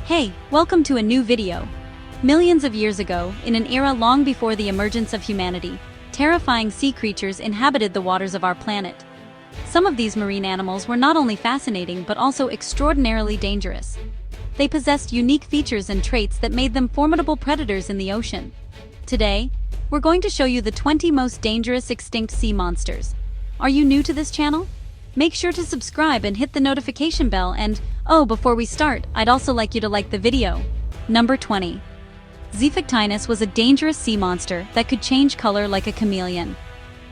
Hey, welcome to a new video. Millions of years ago, in an era long before the emergence of humanity, terrifying sea creatures inhabited the waters of our planet. Some of these marine animals were not only fascinating but also extraordinarily dangerous. They possessed unique features and traits that made them formidable predators in the ocean. Today, we're going to show you the 20 most dangerous extinct sea monsters. Are you new to this channel? Make sure to subscribe and hit the notification bell and, before we start, I'd also like you to like the video. Number 20. Xiphactinus was a dangerous sea monster that could change color like a chameleon.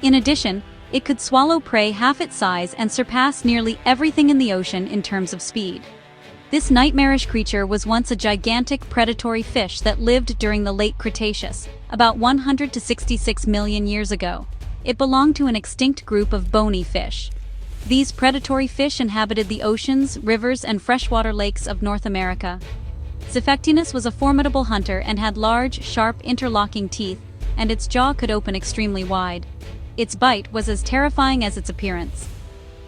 In addition, it could swallow prey half its size and surpass nearly everything in the ocean in terms of speed. This nightmarish creature was once a gigantic predatory fish that lived during the late Cretaceous, about 100 to 66 million years ago. It belonged to an extinct group of bony fish. These predatory fish inhabited the oceans, rivers, and freshwater lakes of North America. Xiphactinus was a formidable hunter and had large, sharp, interlocking teeth, and its jaw could open extremely wide. Its bite was as terrifying as its appearance.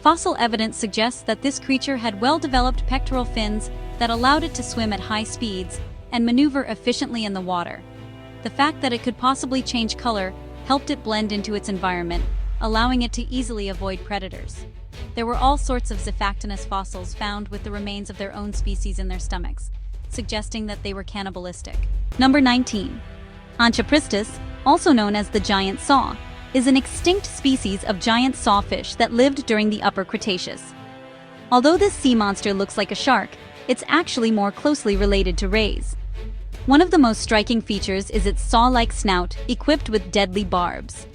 Fossil evidence suggests that this creature had well-developed pectoral fins that allowed it to swim at high speeds and maneuver efficiently in the water. The fact that it could possibly change color helped it blend into its environment, allowing it to easily avoid predators. There were all sorts of Xiphactinus fossils found with the remains of their own species in their stomachs, suggesting that they were cannibalistic. Number 19. Onchopristis, also known as the giant saw, is an extinct species of giant sawfish that lived during the Upper Cretaceous. Although this sea monster looks like a shark, it's actually more closely related to rays. One of the most striking features is its saw-like snout, equipped with deadly barbs.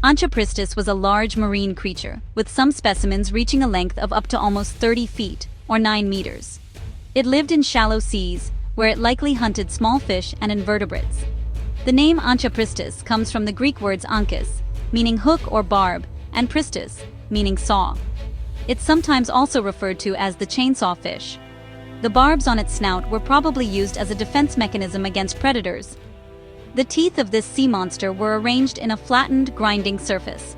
Onchopristis was a large marine creature, with some specimens reaching a length of up to almost 30 feet, or 9 meters. It lived in shallow seas, where it likely hunted small fish and invertebrates. The name Onchopristis comes from the Greek words anchus, meaning hook or barb, and pristis, meaning saw. It's sometimes also referred to as the chainsaw fish. The barbs on its snout were probably used as a defense mechanism against predators. The teeth of this sea monster were arranged in a flattened, grinding surface.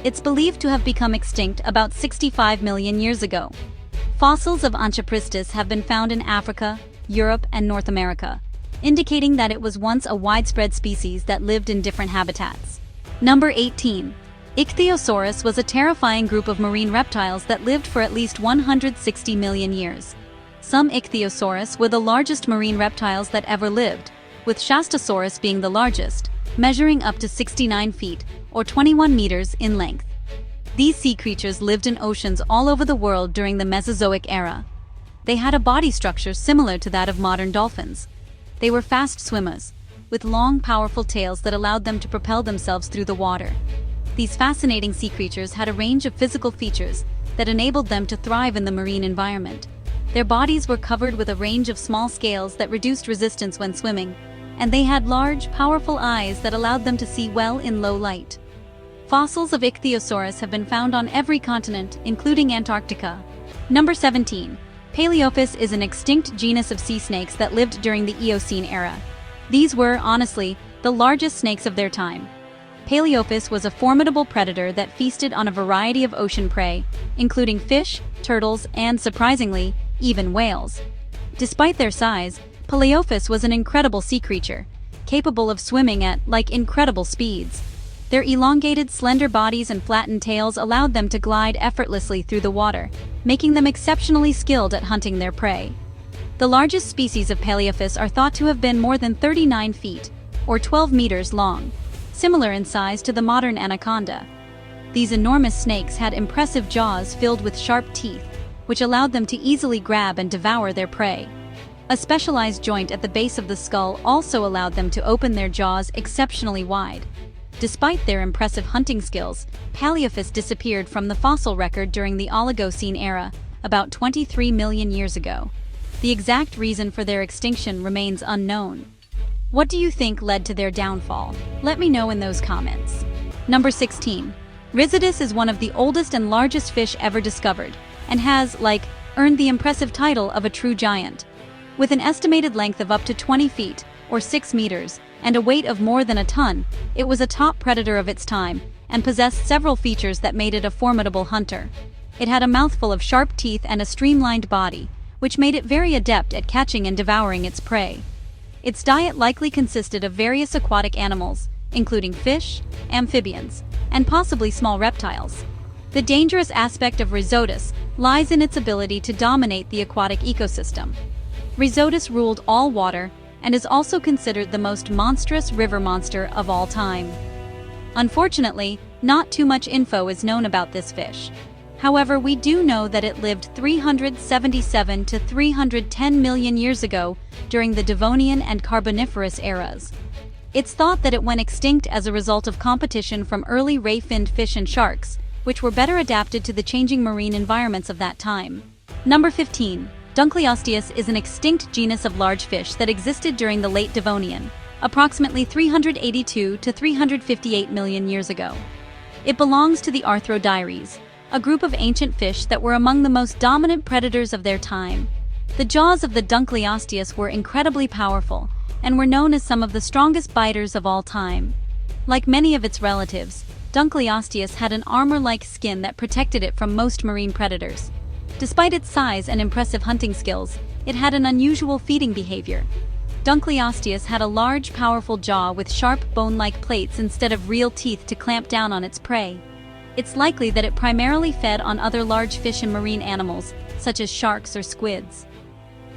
It's believed to have become extinct about 65 million years ago. Fossils of Onchopristis have been found in Africa, Europe, and North America, indicating that it was once a widespread species that lived in different habitats. Number 18. Ichthyosaurus was a terrifying group of marine reptiles that lived for at least 160 million years. Some Ichthyosaurus were the largest marine reptiles that ever lived, with Xiphactinus being the largest, measuring up to 69 feet, or 21 meters in length. These sea creatures lived in oceans all over the world during the Mesozoic era. They had a body structure similar to that of modern dolphins. They were fast swimmers, with long, powerful tails that allowed them to propel themselves through the water. These fascinating sea creatures had a range of physical features that enabled them to thrive in the marine environment. Their bodies were covered with a range of small scales that reduced resistance when swimming, and they had large, powerful eyes that allowed them to see well in low light. Fossils of Ichthyosaurus have been found on every continent, including Antarctica. Number 17. Paleophis is an extinct genus of sea snakes that lived during the Eocene era. These were, honestly, the largest snakes of their time. Paleophis was a formidable predator that feasted on a variety of ocean prey, including fish, turtles, and, surprisingly, even whales. Despite their size, Paleophis was an incredible sea creature, capable of swimming at, incredible speeds. Their elongated, slender bodies and flattened tails allowed them to glide effortlessly through the water, making them exceptionally skilled at hunting their prey. The largest species of Paleophis are thought to have been more than 39 feet, or 12 meters long, similar in size to the modern anaconda. These enormous snakes had impressive jaws filled with sharp teeth, which allowed them to easily grab and devour their prey. A specialized joint at the base of the skull also allowed them to open their jaws exceptionally wide. Despite their impressive hunting skills, Paleophis disappeared from the fossil record during the Oligocene era, about 23 million years ago. The exact reason for their extinction remains unknown. What do you think led to their downfall? Let me know in those comments. Number 16. Rhizodus is one of the oldest and largest fish ever discovered, and has, earned the impressive title of a true giant. With an estimated length of up to 20 feet, or 6 meters, and a weight of more than a ton, it was a top predator of its time, and possessed several features that made it a formidable hunter. It had a mouthful of sharp teeth and a streamlined body, which made it very adept at catching and devouring its prey. Its diet likely consisted of various aquatic animals, including fish, amphibians, and possibly small reptiles. The dangerous aspect of Rhizodus lies in its ability to dominate the aquatic ecosystem. Rhizodus ruled all water and is also considered the most monstrous river monster of all time. Unfortunately, not too much info is known about this fish. However, we do know that it lived 377 to 310 million years ago during the Devonian and Carboniferous eras. It's thought that it went extinct as a result of competition from early ray-finned fish and sharks, which were better adapted to the changing marine environments of that time. Number 15. Dunkleosteus is an extinct genus of large fish that existed during the late Devonian, approximately 382 to 358 million years ago. It belongs to the Arthrodires, a group of ancient fish that were among the most dominant predators of their time. The jaws of the Dunkleosteus were incredibly powerful and were known as some of the strongest biters of all time. Like many of its relatives, Dunkleosteus had an armor-like skin that protected it from most marine predators. Despite its size and impressive hunting skills, it had an unusual feeding behavior. Dunkleosteus had a large, powerful jaw with sharp bone-like plates instead of real teeth to clamp down on its prey. It's likely that it primarily fed on other large fish and marine animals, such as sharks or squids.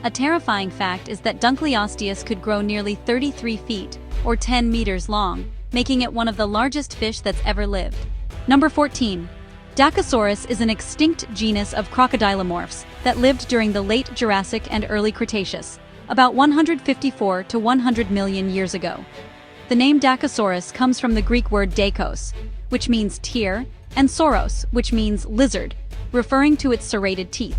A terrifying fact is that Dunkleosteus could grow nearly 33 feet, or 10 meters long, making it one of the largest fish that's ever lived. Number 14. Dacosaurus is an extinct genus of crocodilomorphs that lived during the late Jurassic and early Cretaceous, about 154 to 100 million years ago. The name Dacosaurus comes from the Greek word dakos, which means tear, and sauros, which means lizard, referring to its serrated teeth.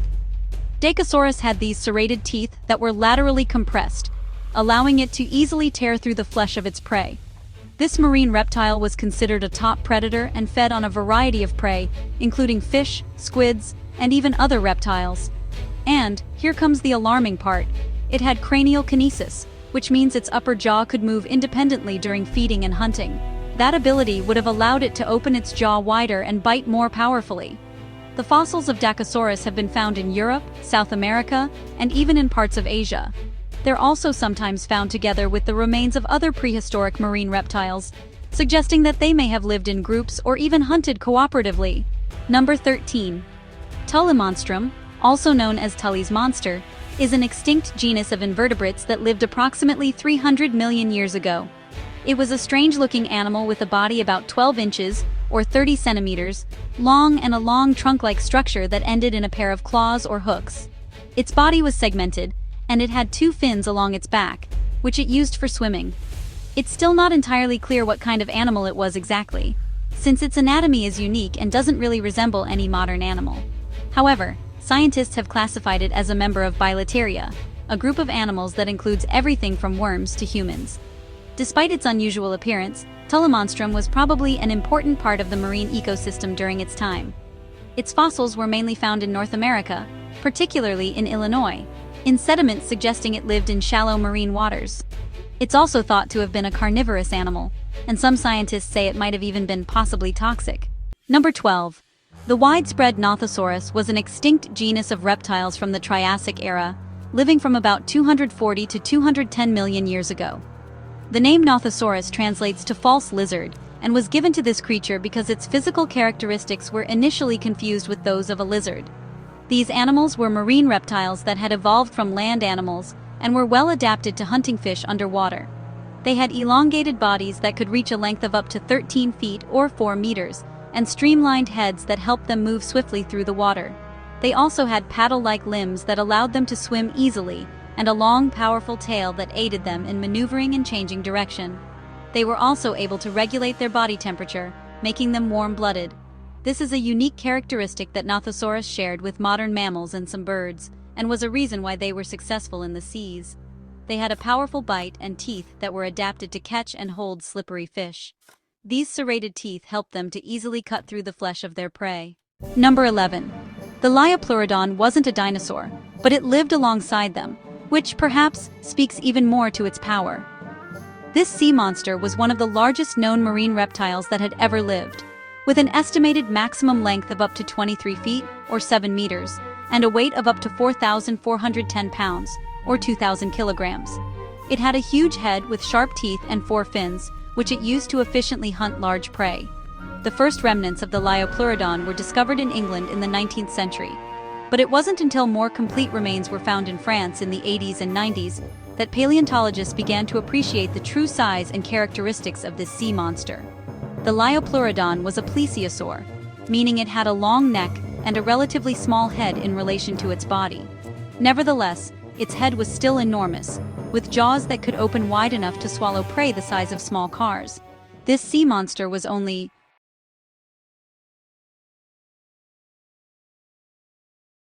Dacosaurus had these serrated teeth that were laterally compressed, allowing it to easily tear through the flesh of its prey. This marine reptile was considered a top predator and fed on a variety of prey, including fish, squids, and even other reptiles. And, here comes the alarming part, it had cranial kinesis, which means its upper jaw could move independently during feeding and hunting. That ability would have allowed it to open its jaw wider and bite more powerfully. The fossils of Dacosaurus have been found in Europe, South America, and even in parts of Asia. They're also sometimes found together with the remains of other prehistoric marine reptiles, suggesting that they may have lived in groups or even hunted cooperatively. Number 13. Tully monstrum, also known as Tully's monster, is an extinct genus of invertebrates that lived approximately 300 million years ago. It was a strange-looking animal with a body about 12 inches, or 30 centimeters, long and a long trunk-like structure that ended in a pair of claws or hooks. Its body was segmented, and it had 2 fins along its back, which it used for swimming. It's still not entirely clear what kind of animal it was exactly, since its anatomy is unique and doesn't really resemble any modern animal. However, scientists have classified it as a member of Bilateria, a group of animals that includes everything from worms to humans. Despite its unusual appearance, Tully monstrum was probably an important part of the marine ecosystem during its time. Its fossils were mainly found in North America, particularly in Illinois, in sediments suggesting it lived in shallow marine waters. It's also thought to have been a carnivorous animal, and some scientists say it might have even been possibly toxic. Number 12. The widespread Nothosaurus was an extinct genus of reptiles from the Triassic era, living from about 240 to 210 million years ago. The name Nothosaurus translates to false lizard, and was given to this creature because its physical characteristics were initially confused with those of a lizard. These animals were marine reptiles that had evolved from land animals and were well adapted to hunting fish underwater. They had elongated bodies that could reach a length of up to 13 feet or 4 meters, and streamlined heads that helped them move swiftly through the water. They also had paddle-like limbs that allowed them to swim easily, and a long, powerful tail that aided them in maneuvering and changing direction. They were also able to regulate their body temperature, making them warm-blooded. This is a unique characteristic that Nothosaurus shared with modern mammals and some birds, and was a reason why they were successful in the seas. They had a powerful bite and teeth that were adapted to catch and hold slippery fish. These serrated teeth helped them to easily cut through the flesh of their prey. Number 11. The Liopleurodon wasn't a dinosaur, but it lived alongside them, which perhaps speaks even more to its power. This sea monster was one of the largest known marine reptiles that had ever lived, with an estimated maximum length of up to 23 feet or 7 meters, and a weight of up to 4,410 pounds, or 2,000 kilograms. It had a huge head with sharp teeth and 4 fins, which it used to efficiently hunt large prey. The first remnants of the Liopleurodon were discovered in England in the 19th century. But it wasn't until more complete remains were found in France in the 80s and 90s that paleontologists began to appreciate the true size and characteristics of this sea monster. The Liopleurodon was a plesiosaur, meaning it had a long neck and a relatively small head in relation to its body. Nevertheless, its head was still enormous, with jaws that could open wide enough to swallow prey the size of small cars. This sea monster was only